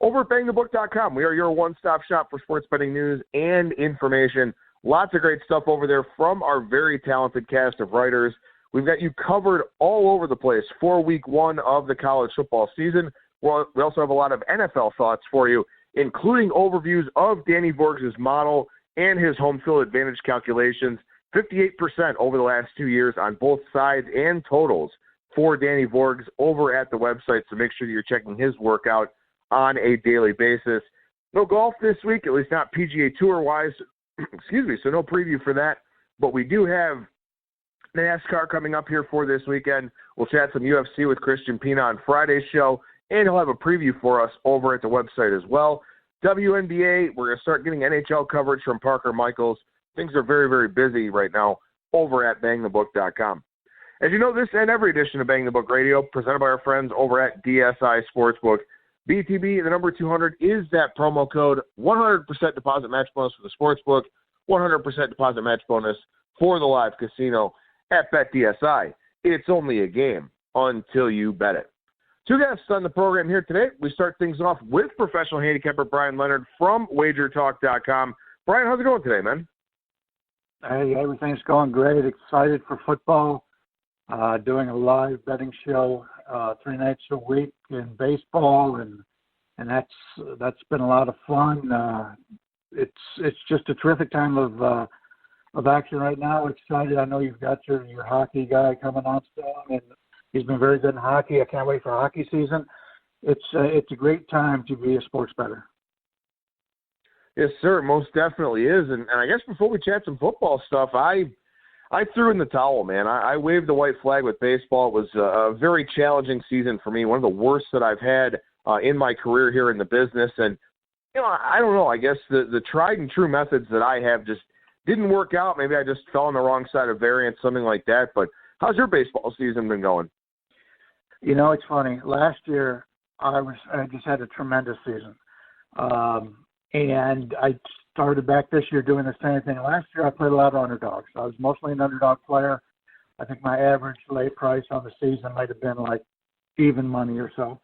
over at BangTheBook.com. We are your one-stop shop for sports betting news and information. Lots of great stuff over there from our very talented cast of writers. We've got you covered all over the place for week one of the college football season. We also have a lot of NFL thoughts for you, including overviews of Danny Borges' model and his home field advantage calculations. 58% over the last 2 years on both sides and totals for Danny Borges over at the website, so make sure that you're checking his workout on a daily basis. No golf this week, at least not PGA Tour-wise. So no preview for that. But we do have NASCAR coming up here for this weekend. We'll chat some UFC with Christian Pina on Friday's show, and he'll have a preview for us over at the website as well. WNBA, we're going to start getting NHL coverage from Parker Michaels. Things are very, very busy right now over at BangTheBook.com. As you know, this and every edition of Bang the Book Radio, presented by our friends over at DSI Sportsbook. BTB, the number 200, is that promo code. 100% deposit match bonus for the Sportsbook, 100% deposit match bonus for the live casino at BetDSI. It's only a game until you bet it. Two guests on the program here today. We start things off with professional handicapper Bryan Leonard from WagerTalk.com. Bryan, how's it going today, man? Hey, everything's going great. Excited for football. Doing a live betting show 3 nights a week in baseball, and that's been a lot of fun. It's just a terrific time of action right now. Excited. I know you've got your hockey guy coming on soon, and he's been very good in hockey. I can't wait for hockey season. It's a great time to be a sports bettor. Yes, sir. Most definitely is. And I guess before we chat some football stuff, I threw in the towel, man. I waved the white flag with baseball. It was a very challenging season for me, one of the worst that I've had in my career here in the business. And, I don't know. I guess the tried and true methods that I have just didn't work out. Maybe I just fell on the wrong side of variance, something like that. But how's your baseball season been going? It's funny. Last year, I just had a tremendous season. And I started back this year doing the same thing. Last year, I played a lot of underdogs. I was mostly an underdog player. I think my average lay price on the season might have been like even money or so.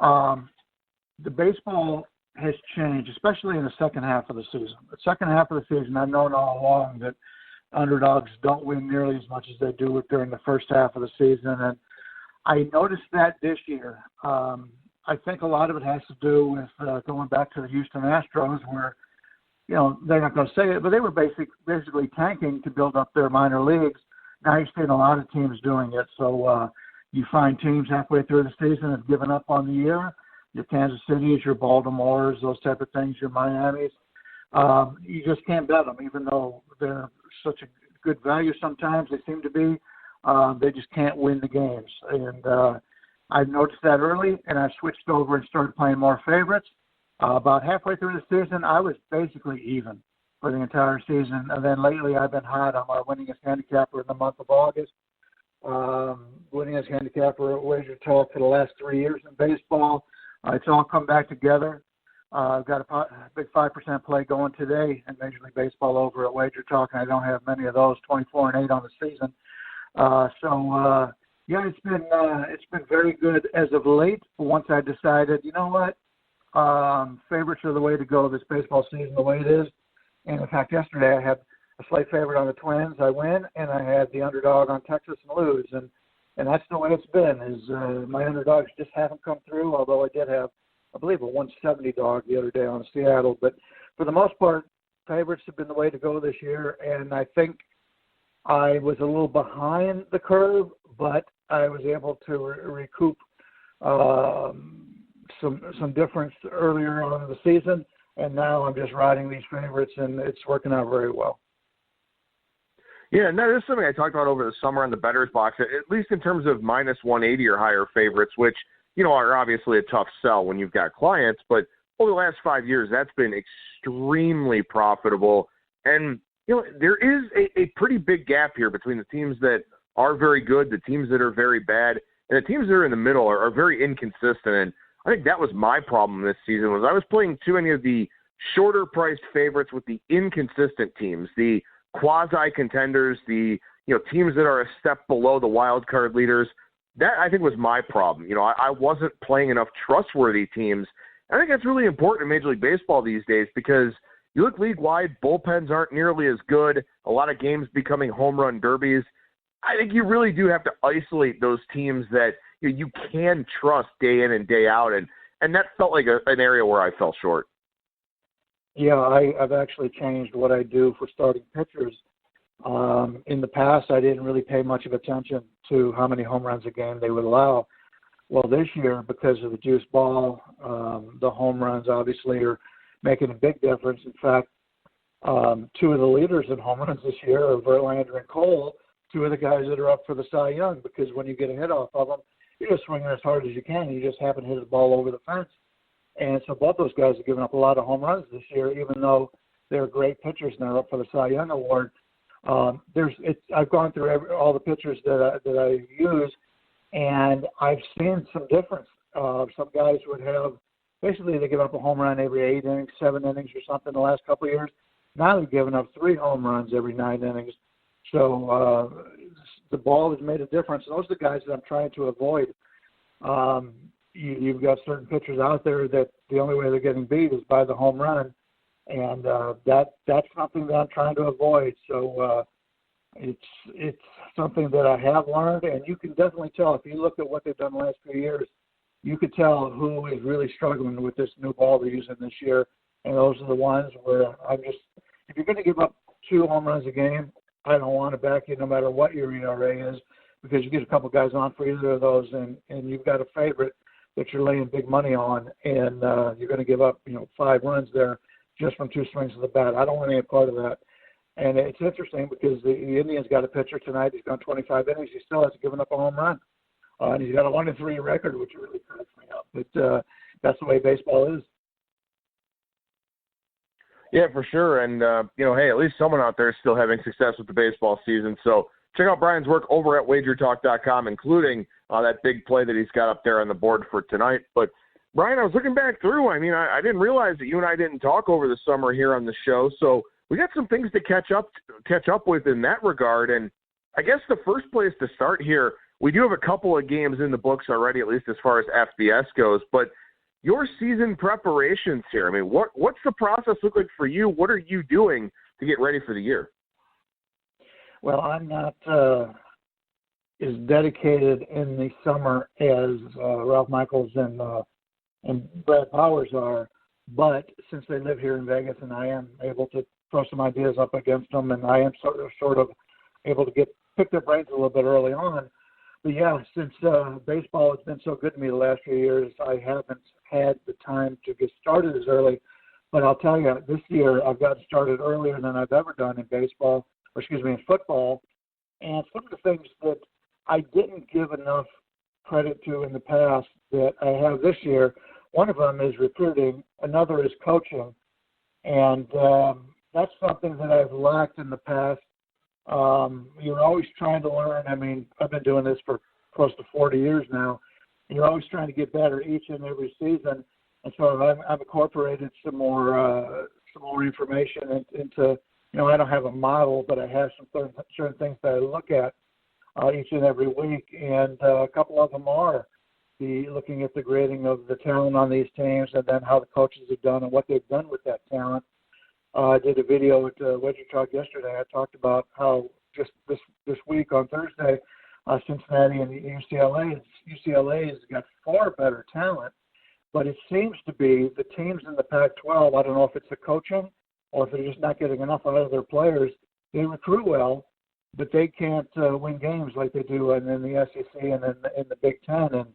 The baseball has changed, especially in the second half of the season. The second half of the season, I've known all along that underdogs don't win nearly as much as they do during the first half of the season. And I noticed that this year. I think a lot of it has to do with going back to the Houston Astros where, they're not going to say it, but they were basically tanking to build up their minor leagues. Now you're seeing a lot of teams doing it. So you find teams halfway through the season have given up on the year. Your Kansas Cities, your Baltimores, those type of things, your Miamis. You just can't bet them, even though they're such a good value sometimes. They seem to be. They just can't win the games. And I noticed that early, and I switched over and started playing more favorites. About halfway through the season, I was basically even for the entire season. And then lately, I've been hot. I'm our winningest handicapper in the month of August. Winningest handicapper at Wager Talk for the last 3 years in baseball. It's all come back together. I've got a big 5% play going today in Major League Baseball over at Wager Talk, and I don't have many of those, 24-8 on the season. Yeah, it's been very good as of late. Once I decided, you know what, favorites are the way to go this baseball season, the way it is. And in fact, yesterday I had a slight favorite on the Twins. I win, and I had the underdog on Texas and lose. And that's the way it's been. Is my underdogs just haven't come through. Although I did have, I believe, a 170 dog the other day on Seattle. But for the most part, favorites have been the way to go this year. And I think I was a little behind the curve, but I was able to recoup some difference earlier on in the season, and now I'm just riding these favorites, and it's working out very well. Yeah, no, this is something I talked about over the summer on the Bettor's Box, at least in terms of minus 180 or higher favorites, which, are obviously a tough sell when you've got clients, but over the last 5 years, that's been extremely profitable. And, there is a pretty big gap here between the teams that are very good, the teams that are very bad, and the teams that are in the middle are very inconsistent. And I think that was my problem this season, was I was playing too many of the shorter-priced favorites with the inconsistent teams, the quasi-contenders, the teams that are a step below the wild card leaders. That, I think, was my problem. I wasn't playing enough trustworthy teams, I think that's really important in Major League Baseball these days because you look league-wide, bullpens aren't nearly as good, a lot of games becoming home run derbies. I think you really do have to isolate those teams that you can trust day in and day out, and that felt like an area where I fell short. Yeah, I've actually changed what I do for starting pitchers. In the past, I didn't really pay much of attention to how many home runs a game they would allow. Well, this year, because of the juice ball, the home runs obviously are making a big difference. In fact, two of the leaders in home runs this year are Verlander and Cole, two of the guys that are up for the Cy Young, because when you get a hit off of them, you're just swinging as hard as you can. You just happen to hit the ball over the fence. And so both those guys have given up a lot of home runs this year, even though they're great pitchers and they're up for the Cy Young Award. I've gone through all the pitchers that I use, and I've seen some difference. Some guys would have, basically they give up a home run every 8 innings, 7 innings or something the last couple of years. Now they've given up 3 home runs every 9 innings. So the ball has made a difference. Those are the guys that I'm trying to avoid. You've got certain pitchers out there that the only way they're getting beat is by the home run, and that's something that I'm trying to avoid. So it's something that I have learned, and you can definitely tell if you look at what they've done the last few years. You could tell who is really struggling with this new ball they're using this year, and those are the ones where if you're going to give up 2 home runs a game, I don't want to back you no matter what your ERA is, because you get a couple guys on for either of those, and you've got a favorite that you're laying big money on, and you're going to give up 5 runs there just from 2 swings of the bat. I don't want any part of that. And it's interesting because the Indians got a pitcher tonight. He's gone 25 innings. He still hasn't given up a home run. And he's got a 1-3 record, which really cracks me up. But that's the way baseball is. Yeah, for sure. And, hey, at least someone out there is still having success with the baseball season. So check out Bryan's work over at wagertalk.com, including that big play that he's got up there on the board for tonight. But, Bryan, I was looking back through. I mean, I didn't realize that you and I didn't talk over the summer here on the show. So we got some things to catch up with in that regard. And I guess the first place to start here, we do have a couple of games in the books already, at least as far as FBS goes. But your season preparations here, I mean, what's the process look like for you? What are you doing to get ready for the year? Well, I'm not as dedicated in the summer as Ralph Michaels and Brad Powers are, but since they live here in Vegas and I am able to throw some ideas up against them, and I am sort of able to pick their brains a little bit early on. But yeah, since baseball has been so good to me the last few years, I haven't had the time to get started as early. But I'll tell you, this year I've gotten started earlier than I've ever done in in football. And some of the things that I didn't give enough credit to in the past that I have this year, one of them is recruiting, another is coaching. And that's something that I've lacked in the past. You're always trying to learn. I mean, I've been doing this for close to 40 years now. And you're always trying to get better each and every season. And so I've incorporated some more information into, I don't have a model, but I have some certain things that I look at each and every week. And a couple of them are looking at the grading of the talent on these teams and then how the coaches have done and what they've done with that talent. I did a video at Wedger Talk yesterday. I talked about how just this week on Thursday, Cincinnati and UCLA has got far better talent, but it seems to be the teams in the Pac-12, I don't know if it's the coaching or if they're just not getting enough out of their players. They recruit well, but they can't win games like they do in the SEC and in the Big Ten. And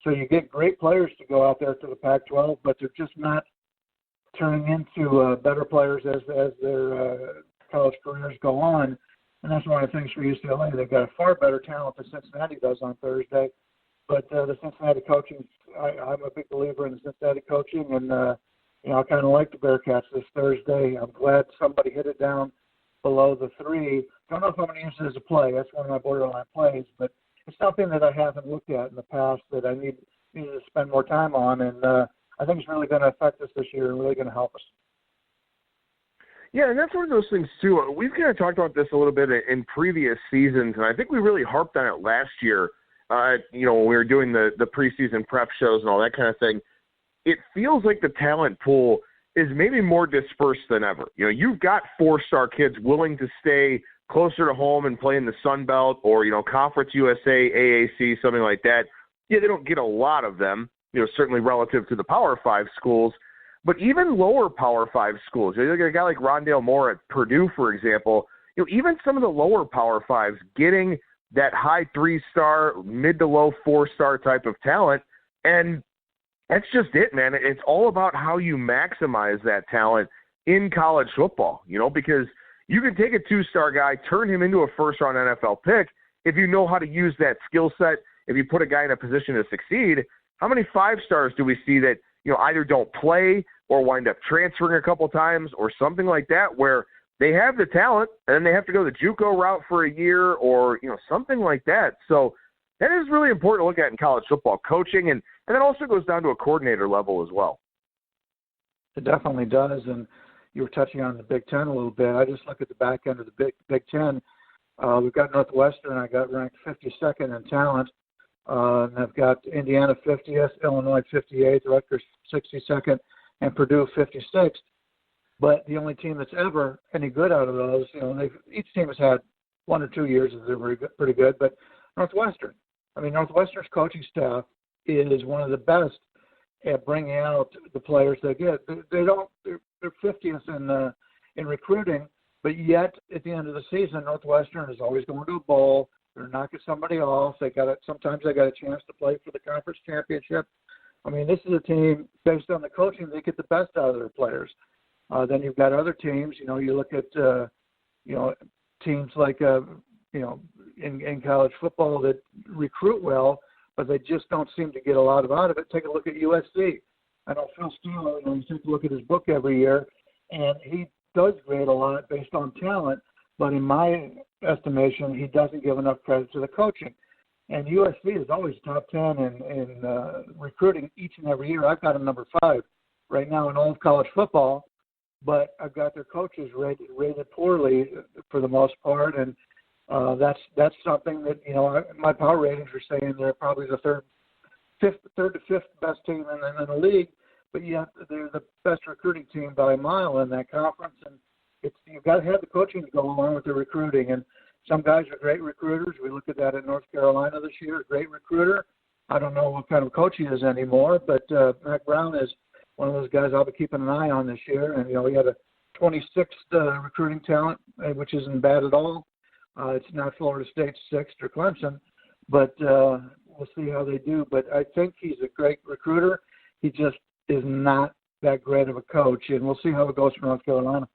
so you get great players to go out there to the Pac-12, but they're just not turning into better players as their college careers go on. And that's one of the things for UCLA. They've got a far better talent than Cincinnati does on Thursday. But the Cincinnati coaching, I'm a big believer in the Cincinnati coaching, and I kind of like the Bearcats this Thursday. I'm glad somebody hit it down below the 3. Don't know if I'm going to use it as a play. That's one of my borderline plays, but it's something that I haven't looked at in the past that I need to spend more time on, and I think it's really going to affect us this year and really going to help us. Yeah, and that's one of those things, too. We've kind of talked about this a little bit in previous seasons, and I think we really harped on it last year, when we were doing the preseason prep shows and all that kind of thing. it feels like the talent pool is maybe more dispersed than ever. You know, you've got 4-star kids willing to stay closer to home and play in the Sun Belt or, you know, Conference USA, AAC, something like that. Yeah, they don't get a lot of them, you know, certainly relative to the Power 5 schools, but even lower Power 5 schools. You look at a guy like Rondale Moore at Purdue, for example, you know, even some of the lower Power 5s getting that high 3-star, mid to low 4-star type of talent. And that's just it, man. It's all about how you maximize that talent in college football, you know, because you can take a 2-star guy, turn him into a first-round NFL pick if you know how to use that skill set, if you put a guy in a position to succeed. How many 5-stars do we see that, you know, either don't play or wind up transferring a couple times or something like that where they have the talent and then they have to go the JUCO route for a year or, you know, something like that. So that is really important to look at in college football coaching, and that also goes down to a coordinator level as well. It definitely does, and you were touching on the Big Ten a little bit. I just look at the back end of the Big Ten. We've got Northwestern. I got ranked 52nd in talent. And I've got Indiana 50th, Illinois 58th, Rutgers 62nd, and Purdue 56th. But the only team that's ever any good out of those, you know, each team has had 1 or 2 years that they're pretty good. But Northwestern, I mean, Northwestern's coaching staff is one of the best at bringing out the players they get. They're 50th in recruiting, but yet at the end of the season, Northwestern is always going to a bowl. They're knocking somebody off. Sometimes they got a chance to play for the conference championship. I mean, this is a team based on the coaching. They get the best out of their players. Then you've got other teams. You know, you look at teams like in college football that recruit well, but they just don't seem to get a lot out of it. Take a look at USC. I know Phil Steele, you take a look at his book every year, and he does grade a lot based on talent, but in my estimation, he doesn't give enough credit to the coaching. And USC is always top 10 in recruiting each and every year. I've got them number 5 right now in all of college football, but I've got their coaches rated poorly for the most part, and that's something that, you know, my power ratings are saying they're probably the third to fifth best team in the league, but yet they're the best recruiting team by a mile in that conference, and you've got to have the coaching to go along with the recruiting. And some guys are great recruiters. We look at that in North Carolina this year, a great recruiter. I don't know what kind of coach he is anymore, but Mac Brown is one of those guys I'll be keeping an eye on this year. And, you know, he had a 26th recruiting talent, which isn't bad at all. It's not Florida State's 6th or Clemson, but we'll see how they do. But I think he's a great recruiter. He just is not that great of a coach, and we'll see how it goes for North Carolina.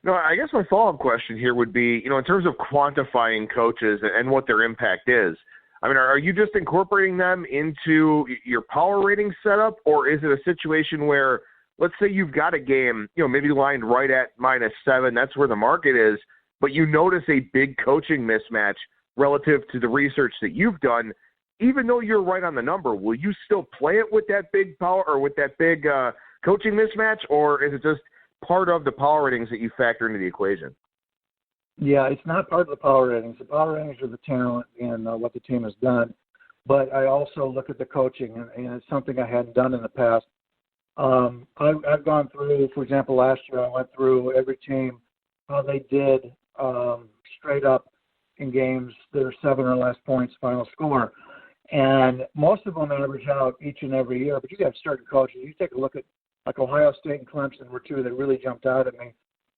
No, I guess my follow-up question here would be, you know, in terms of quantifying coaches and what their impact is, I mean, are you just incorporating them into your power rating setup, or is it a situation where, let's say you've got a game, you know, maybe lined right at -7, that's where the market is, but you notice a big coaching mismatch relative to the research that you've done, even though you're right on the number, will you still play it with that big power or with that big coaching mismatch, or is it just part of the power ratings that you factor into the equation? Yeah, it's not part of the power ratings. The power ratings are the talent and what the team has done. But I also look at the coaching, and it's something I hadn't done in the past. I've gone through, for example, last year I went through every team, how they did straight up in games that are 7 or less points final score. And most of them average out each and every year. But you have certain coaches. You take a look at, like, Ohio State and Clemson were two that really jumped out at me.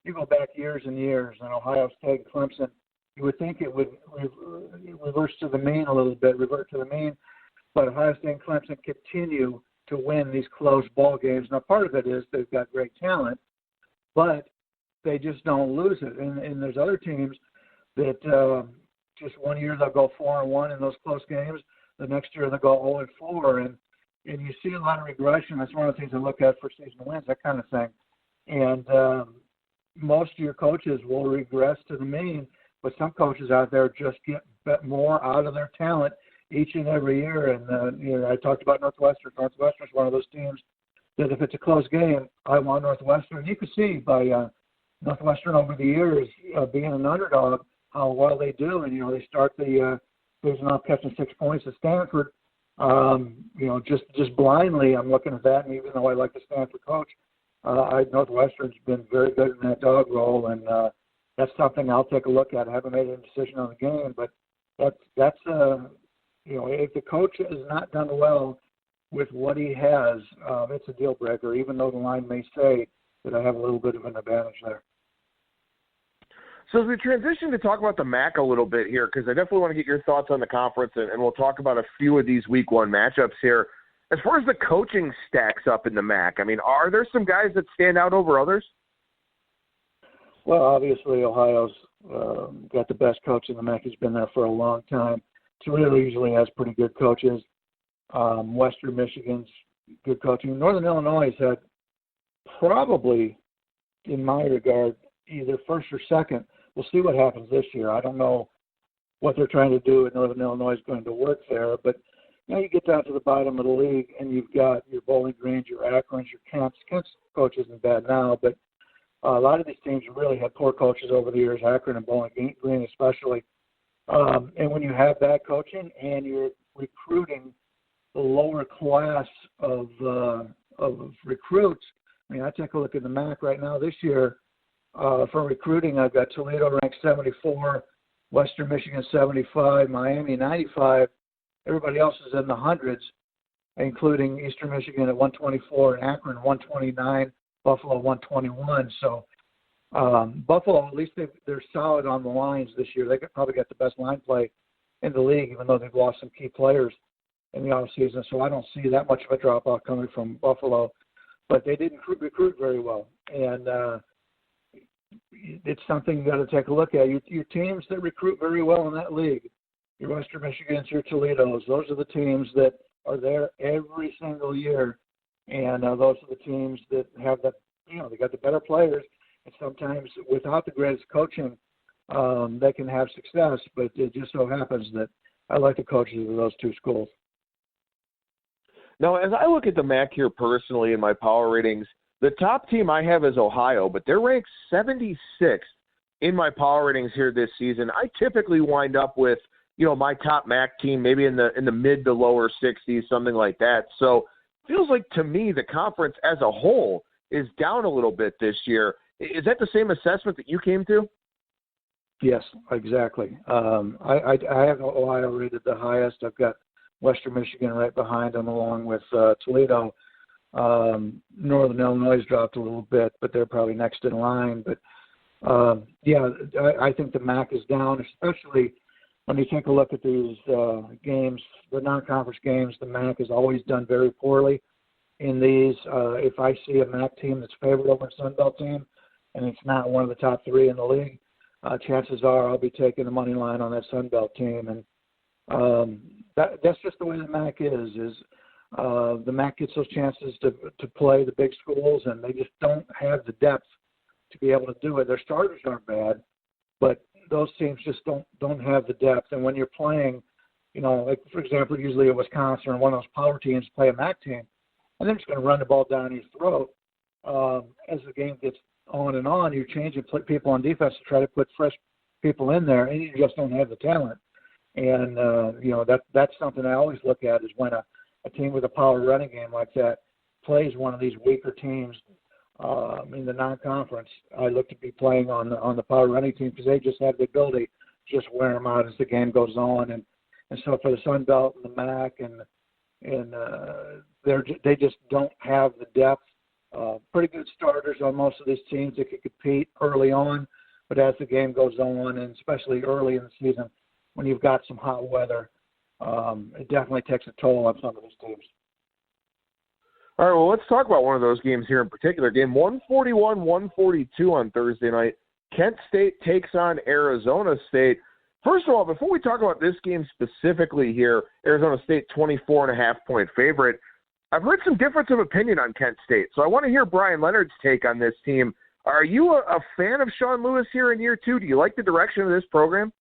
You go back years and years, and Ohio State and Clemson, you would think it would revert to the mean. But Ohio State and Clemson continue to win these close ball games. Now, part of it is they've got great talent, but they just don't lose it. And there's other teams that just one year they'll go 4-1 in those close games. The next year they'll go 0-4, and you see a lot of regression. That's one of the things I look at for season wins, that kind of thing. And most of your coaches will regress to the mean, but some coaches out there just get more out of their talent each and every year. And you know, I talked about Northwestern. Northwestern is one of those teams that if it's a close game, I want Northwestern. You can see by Northwestern over the years being an underdog how well they do. And, you know, they start the season off catching 6 points at Stanford. Just blindly, I'm looking at that, and even though I like the Stanford coach, Northwestern's been very good in that dog role, and that's something I'll take a look at. I haven't made a decision on the game, but that's if the coach has not done well with what he has, it's a deal breaker, even though the line may say that I have a little bit of an advantage there. So as we transition to talk about the MAC a little bit here, because I definitely want to get your thoughts on the conference, and we'll talk about a few of these week one matchups here. As far as the coaching stacks up in the MAC, I mean, are there some guys that stand out over others? Well, obviously Ohio's got the best coach in the MAC. He's been there for a long time. Toledo usually has pretty good coaches. Western Michigan's good coaching. Northern Illinois has had probably, in my regard, either first or second. We'll see what happens this year. I don't know what they're trying to do at Northern Illinois is going to work there, but you get down to the bottom of the league, and you've got your Bowling Greens, your Akrons, your Kents. Kents coach isn't bad now, but a lot of these teams really had poor coaches over the years, Akron and Bowling Green especially. And when you have that coaching and you're recruiting the lower class of recruits, I mean, I take a look at the MAC right now this year. For recruiting, I've got Toledo ranked 74, Western Michigan 75, Miami 95. Everybody else is in the hundreds, including Eastern Michigan at 124 and Akron 129, Buffalo 121. So Buffalo, at least they're solid on the lines this year. They probably got the best line play in the league, even though they've lost some key players in the offseason. So I don't see that much of a drop-off coming from Buffalo. But they didn't recruit very well. And it's something you got to take a look at. Your teams that recruit very well in that league, your Western Michigans, your Toledos, those are the teams that are there every single year. And those are the teams that have they got the better players. And sometimes without the greatest coaching, they can have success. But it just so happens that I like the coaches of those two schools. Now, as I look at the MAC here personally in my power ratings, the top team I have is Ohio, but they're ranked 76th in my power ratings here this season. I typically wind up with, my top MAC team maybe in the mid to lower 60s, something like that. So it feels like to me the conference as a whole is down a little bit this year. Is that the same assessment that you came to? Yes, exactly. I have Ohio rated the highest. I've got Western Michigan right behind them, along with Toledo. Northern Illinois dropped a little bit, but they're probably next in line. But, I think the MAC is down, especially when you take a look at these games, the non-conference games. The MAC has always done very poorly in these. If I see a MAC team that's favored over a Sun Belt team, and it's not one of the top three in the league, chances are I'll be taking the money line on that Sun Belt team. And that's just the way the MAC is the MAC gets those chances to play the big schools, and they just don't have the depth to be able to do it. Their starters aren't bad, but those teams just don't have the depth. And when you're playing, like, for example, usually a Wisconsin or one of those power teams play a MAC team, and they're just going to run the ball down your throat. As the game gets on and on, you're changing people on defense to try to put fresh people in there, and you just don't have the talent. And, that's something I always look at is when a team with a power running game like that plays one of these weaker teams in the non-conference. I look to be playing on the power running team because they just have the ability to just wear them out as the game goes on. And so for the Sun Belt and the MAC and they just don't have the depth. Pretty good starters on most of these teams that can compete early on, but as the game goes on, and especially early in the season when you've got some hot weather, it definitely takes a toll on some of these teams. All right, well, let's talk about one of those games here in particular. Game 141-142 on Thursday night. Kent State takes on Arizona State. First of all, before we talk about this game specifically here, Arizona State 24.5-point favorite, I've heard some difference of opinion on Kent State, so I want to hear Bryan Leonard's take on this team. Are you a fan of Sean Lewis here in year two? Do you like the direction of this program?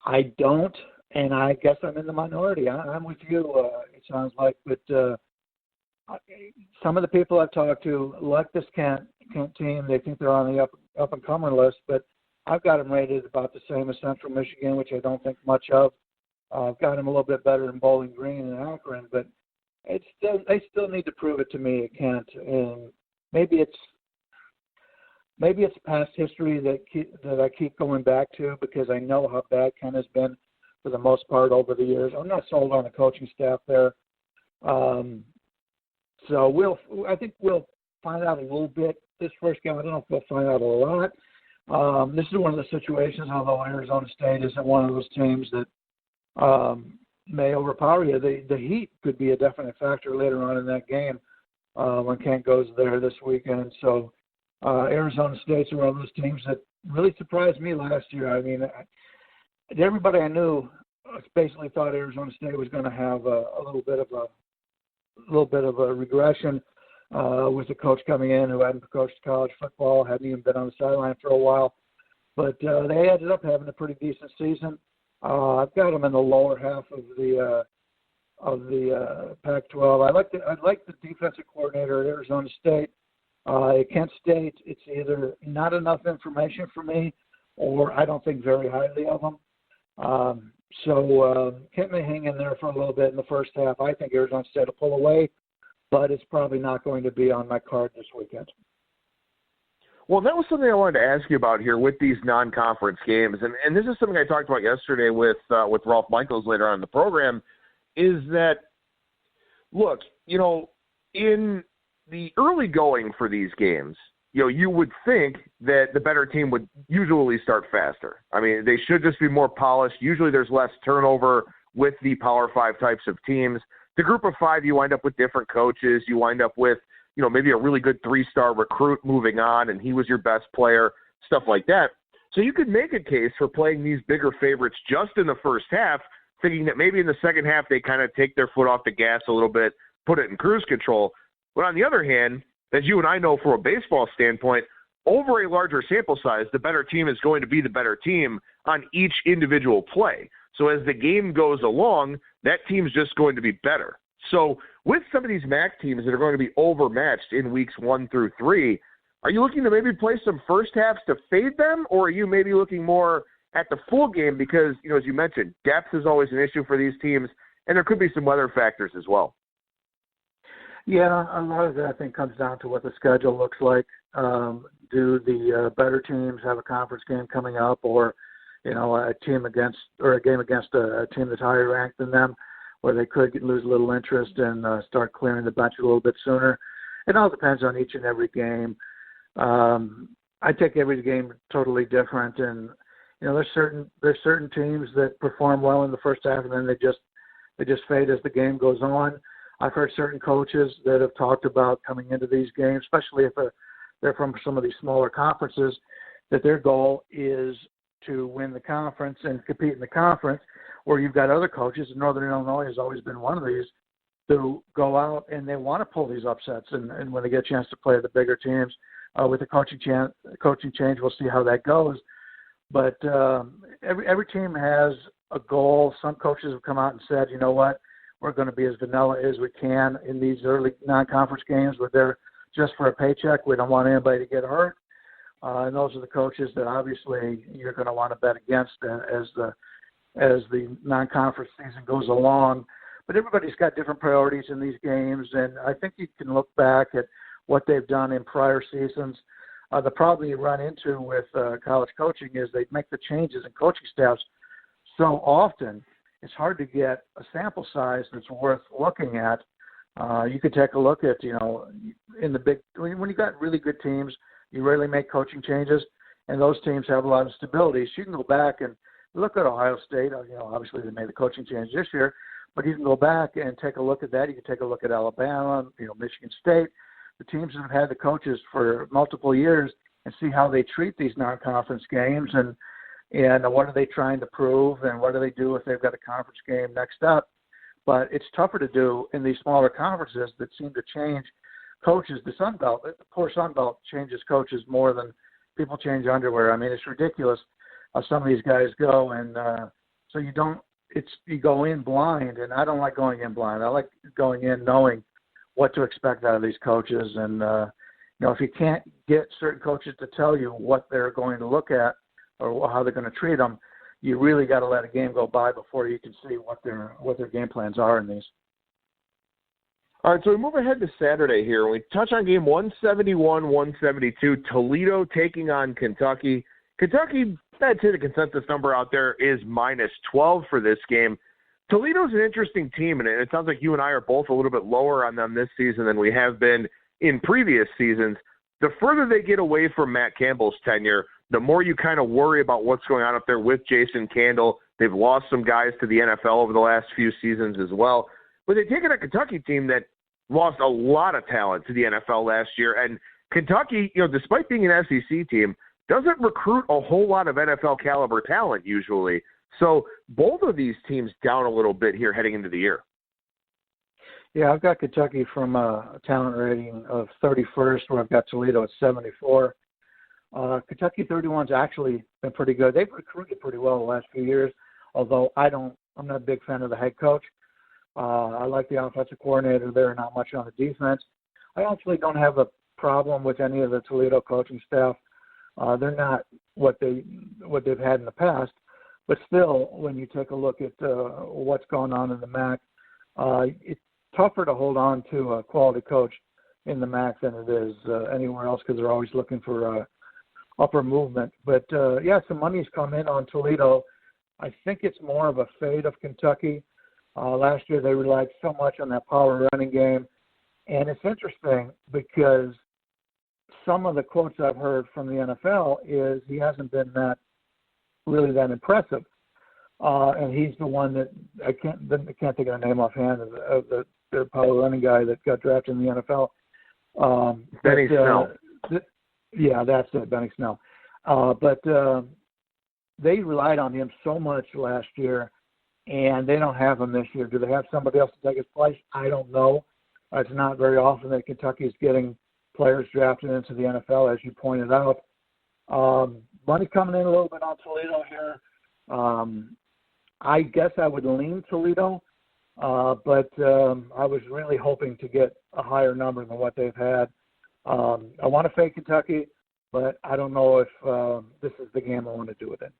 I don't, and I guess I'm in the minority. I'm with you, it sounds like. But some of the people I've talked to like this Kent team. They think they're on the up-and-comer list, but I've got them rated about the same as Central Michigan, which I don't think much of. Got him a little bit better than Bowling Green and Akron, but they still need to prove it to me at Kent. And maybe it's past history that I keep going back to because I know how bad Kent has been for the most part over the years. I'm not sold on the coaching staff there. So I think we'll find out a little bit this first game. I don't know if we'll find out a lot. This is one of the situations, although Arizona State isn't one of those teams that may overpower you. The heat could be a definite factor later on in that game when Kent goes there this weekend. So Arizona State's one of those teams that really surprised me last year. I mean, everybody I knew basically thought Arizona State was going to have a little bit of a regression with the coach coming in who hadn't coached college football, hadn't even been on the sideline for a while. But they ended up having a pretty decent season. I've got them in the lower half of the Pac-12. I like the defensive coordinator at Arizona State. At Kent State, it's either not enough information for me, or I don't think very highly of them. So Kent may hang in there for a little bit in the first half. I think Arizona State will pull away, but it's probably not going to be on my card this weekend. Well, that was something I wanted to ask you about here with these non-conference games, and this is something I talked about yesterday with Ralph Michaels later on in the program, is that, look, in the early going for these games, you would think that the better team would usually start faster. I mean, they should just be more polished. Usually there's less turnover with the Power 5 types of teams. The group of 5, you wind up with different coaches. You wind up with maybe a really good 3-star recruit moving on, and he was your best player, stuff like that. So you could make a case for playing these bigger favorites just in the first half, thinking that maybe in the second half they kind of take their foot off the gas a little bit, put it in cruise control. But on the other hand, as you and I know from a baseball standpoint, over a larger sample size, the better team is going to be the better team on each individual play. So as the game goes along, that team's just going to be better. So with some of these MAC teams that are going to be overmatched in weeks 1 through 3, are you looking to maybe play some first halves to fade them, or are you maybe looking more at the full game because, as you mentioned, depth is always an issue for these teams, and there could be some weather factors as well? Yeah, a lot of that I think comes down to what the schedule looks like. Do the better teams have a conference game coming up, or a game against a team that's higher ranked than them, where they could lose a little interest and start clearing the bench a little bit sooner? It all depends on each and every game. I take every game totally different, and there's certain teams that perform well in the first half, and then they just fade as the game goes on. I've heard certain coaches that have talked about coming into these games, especially if they're from some of these smaller conferences, that their goal is to win the conference and compete in the conference, where you've got other coaches, and Northern Illinois has always been one of these, to go out and they want to pull these upsets. And when they get a chance to play the bigger teams with the coaching change, we'll see how that goes. But every team has a goal. Some coaches have come out and said, you know what, we're going to be as vanilla as we can in these early non-conference games where they're just for a paycheck. We don't want anybody to get hurt. And those are the coaches that obviously you're going to want to bet against as the non-conference season goes along. But everybody's got different priorities in these games, and I think you can look back at what they've done in prior seasons. The problem you run into with college coaching is they make the changes in coaching staffs so often, it's hard to get a sample size that's worth looking at. You could take a look at, in the big – when you've got really good teams, you rarely make coaching changes, and those teams have a lot of stability. So you can go back and look at Ohio State. Obviously they made the coaching change this year, but you can go back and take a look at that. You can take a look at Alabama, Michigan State, the teams that have had the coaches for multiple years, and see how they treat these non-conference games and what are they trying to prove and what do they do if they've got a conference game next up. But it's tougher to do in these smaller conferences that seem to change coaches. The Sun Belt, the poor Sun Belt changes coaches more than people change underwear. I mean, it's ridiculous how some of these guys go, and so you go in blind, and I don't like going in blind. I like going in knowing what to expect out of these coaches, and if you can't get certain coaches to tell you what they're going to look at or how they're going to treat them, you really got to let a game go by before you can see what their game plans are in these. All right, so we move ahead to Saturday here. We touch on game 171-172, Toledo taking on Kentucky. Kentucky, I'd say the consensus number out there is -12 for this game. Toledo's an interesting team, and it sounds like you and I are both a little bit lower on them this season than we have been in previous seasons. The further they get away from Matt Campbell's tenure, the more you kind of worry about what's going on up there with Jason Candle. They've lost some guys to the NFL over the last few seasons as well. But they take on a Kentucky team that lost a lot of talent to the NFL last year. And Kentucky, despite being an SEC team, doesn't recruit a whole lot of NFL caliber talent usually. So both of these teams down a little bit here heading into the year. Yeah, I've got Kentucky from a talent rating of 31st, where I've got Toledo at 74. Kentucky 31's actually been pretty good. They've recruited pretty well the last few years, although I'm not a big fan of the head coach. I like the offensive coordinator there, not much on the defense. I actually don't have a problem with any of the Toledo coaching staff. They're not what they've had in the past, but still, when you take a look at what's going on in the MAC, it's tougher to hold on to a quality coach in the MAC than it is anywhere else, because they're always looking for upper movement. But some money's come in on Toledo. I think it's more of a fade of Kentucky. Last year they relied so much on that power running game. And it's interesting because some of the quotes I've heard from the NFL is he hasn't been that impressive. And he's the one that I can't think of the name offhand of the power running guy that got drafted in the NFL. Benny Snell. Yeah, that's it, Benny Snell. But they relied on him so much last year, and they don't have him this year. Do they have somebody else to take his place? I don't know. It's not very often that Kentucky is getting players drafted into the NFL, as you pointed out. Money coming in a little bit on Toledo here. I guess I would lean Toledo, but I was really hoping to get a higher number than what they've had. I want to fade Kentucky, but I don't know if this is the game I want to do with it.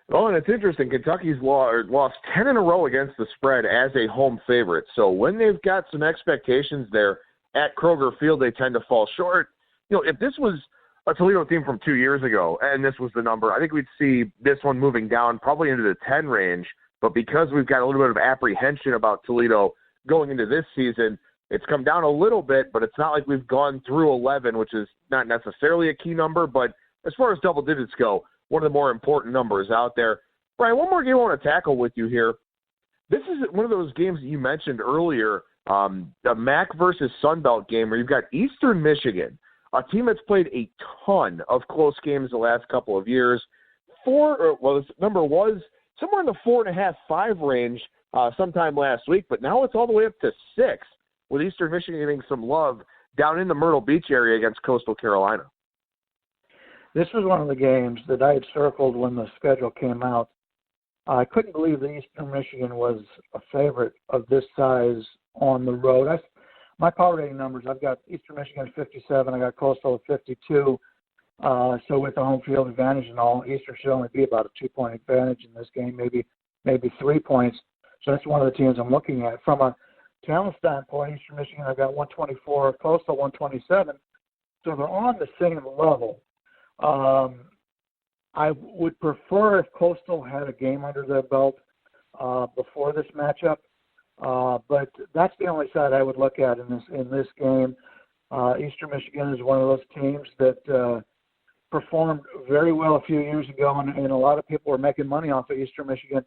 Well, and it's interesting. Kentucky's lost 10 in a row against the spread as a home favorite. So when they've got some expectations there at Kroger Field, they tend to fall short. If this was a Toledo team from 2 years ago and this was the number, I think we'd see this one moving down probably into the 10 range. But because we've got a little bit of apprehension about Toledo going into this season, it's come down a little bit, but it's not like we've gone through 11, which is not necessarily a key number. But as far as double digits go, one of the more important numbers out there. Bryan, one more game I want to tackle with you here. This is one of those games that you mentioned earlier, the MAC versus Sun Belt game, where you've got Eastern Michigan, a team that's played a ton of close games the last couple of years. This number was somewhere in the 4.5-5 range sometime last week, but now it's all the way up to 6, with Eastern Michigan getting some love down in the Myrtle Beach area against Coastal Carolina. This was one of the games that I had circled when the schedule came out. I couldn't believe that Eastern Michigan was a favorite of this size on the road. My power rating numbers, I've got Eastern Michigan at 57, I got Coastal at 52. So with the home field advantage and all, Eastern should only be about a 2-point advantage in this game, maybe 3 points. So that's one of the teams I'm looking at. From a talent standpoint, Eastern Michigan, I've got 124, Coastal 127. So they're on the same level. I would prefer if Coastal had a game under their belt before this matchup, but that's the only side I would look at in this game. Eastern Michigan is one of those teams that performed very well a few years ago, and a lot of people were making money off of Eastern Michigan.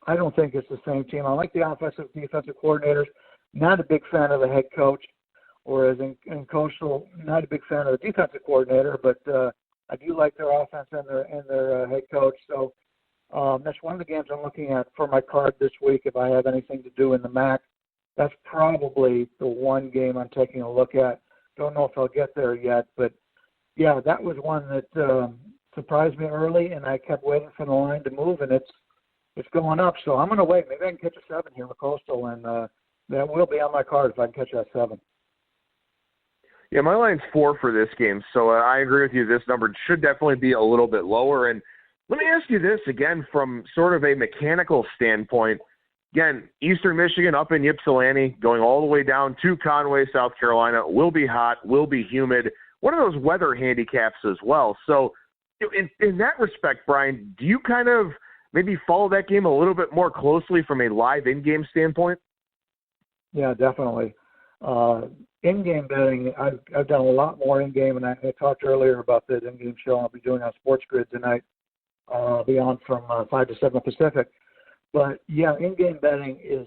I don't think it's the same team. I like the offensive defensive coordinators. Not a big fan of the head coach, whereas in Coastal, not a big fan of the defensive coordinator, but I do like their offense and their head coach. So that's one of the games I'm looking at for my card this week if I have anything to do in the MAC. That's probably the one game I'm taking a look at. Don't know if I'll get there yet, but, yeah, that was one that surprised me early, and I kept waiting for the line to move, and it's going up. So I'm going to wait. Maybe I can catch a 7 here with Coastal, and that will be on my card if I can catch that 7. Yeah, my line's 4 for this game, so I agree with you. This number should definitely be a little bit lower. And Let me ask you this again from sort of a mechanical standpoint. Again, Eastern Michigan up in Ypsilanti, going all the way down to Conway, South Carolina, will be hot, will be humid. One of those weather handicaps as well. So in that respect, Bryan, do you kind of maybe follow that game a little bit more closely from a live in-game standpoint? Yeah, definitely. In-game betting, I've done a lot more in-game, and I talked earlier about the in-game show I'll be doing on Sports Grid tonight. I'll be on from 5 to 7 Pacific. But, yeah, in-game betting is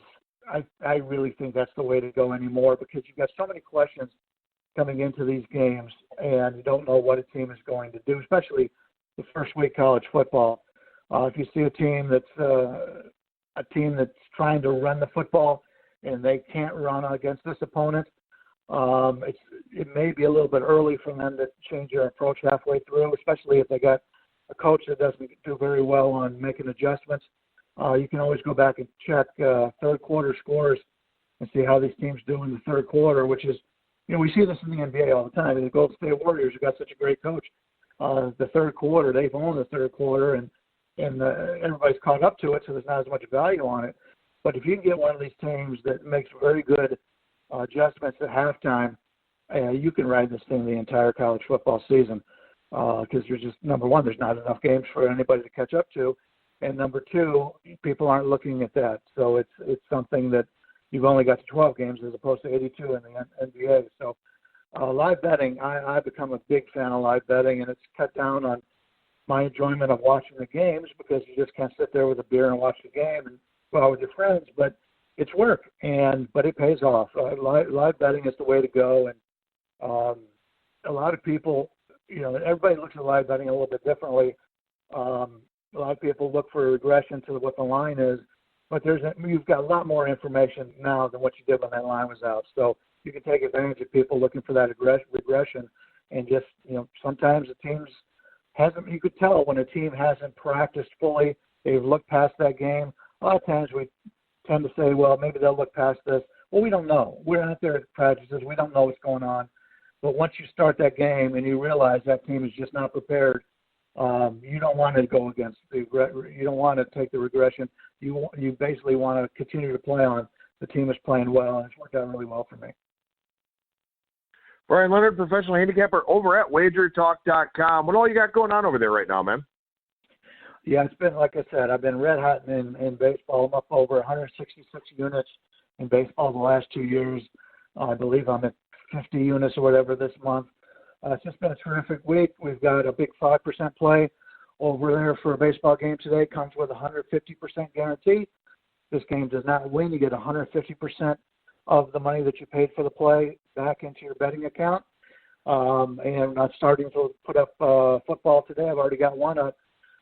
I really think that's the way to go anymore because you've got so many questions coming into these games, and you don't know what a team is going to do, especially the first week college football. If you see a team that's trying to run the football and they can't run against this opponent, it may be a little bit early for them to change their approach halfway through, especially if they got a coach that doesn't do very well on making adjustments. You can always go back and check third quarter scores and see how these teams do in the third quarter, which is, we see this in the NBA all the time. The Golden State Warriors have got such a great coach. The third quarter, they've owned the third quarter, and everybody's caught up to it, so there's not as much value on it. But if you can get one of these teams that makes very good adjustments at halftime, you can ride this thing the entire college football season because there's just, number one, there's not enough games for anybody to catch up to, and number two, people aren't looking at that. So it's something that you've only got to 12 games as opposed to 82 in the NBA. So live betting, I've become a big fan of live betting, and it's cut down on my enjoyment of watching the games because you just can't sit there with a beer and watch the game and go out with your friends. But it's work, but it pays off. Live betting is the way to go, and a lot of people, everybody looks at live betting a little bit differently. A lot of people look for regression to what the line is, but you've got a lot more information now than what you did when that line was out. So you can take advantage of people looking for that regression, and just, sometimes the teams you could tell when a team hasn't practiced fully, they've looked past that game. A lot of times we tend to say, well, maybe they'll look past this. Well, we don't know. We're not there at practices. We don't know what's going on. But once you start that game and you realize that team is just not prepared, you don't want to go against you don't want to take the regression. You basically want to continue to play on the team is playing well, and it's worked out really well for me. Bryan Leonard, professional handicapper over at wagertalk.com. What all you got going on over there right now, man? Yeah, it's been, like I said, I've been red hot in baseball. I'm up over 166 units in baseball the last 2 years. I believe I'm at 50 units or whatever this month. It's just been a terrific week. We've got a big 5% play over there for a baseball game today. Comes with a 150% guarantee. This game does not win. You get 150% of the money that you paid for the play back into your betting account. And I'm starting to put up football today. I've already got one up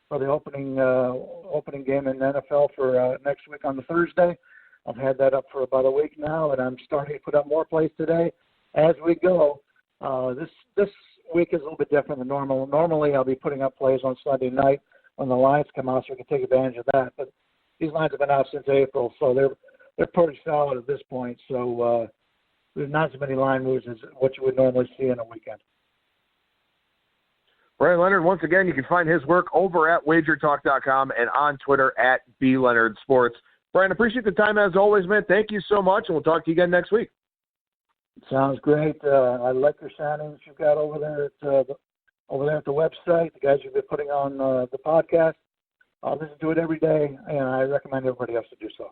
for the opening game in the NFL for next week on the Thursday. I've had that up for about a week now, and I'm starting to put up more plays today as we go. This week is a little bit different than normal. Normally, I'll be putting up plays on Sunday night when the lines come out, so we can take advantage of that. But these lines have been out since April, so they're pretty solid at this point. So there's not as many line moves as what you would normally see in a weekend. Bryan Leonard, once again, you can find his work over at wagertalk.com and on Twitter at BLeonardSports. Bryan, appreciate the time as always, man. Thank you so much, and we'll talk to you again next week. Sounds great. I like your soundings you've got over there at the website. The guys you've been putting on the podcast. Listen to it every day, and I recommend everybody else to do so.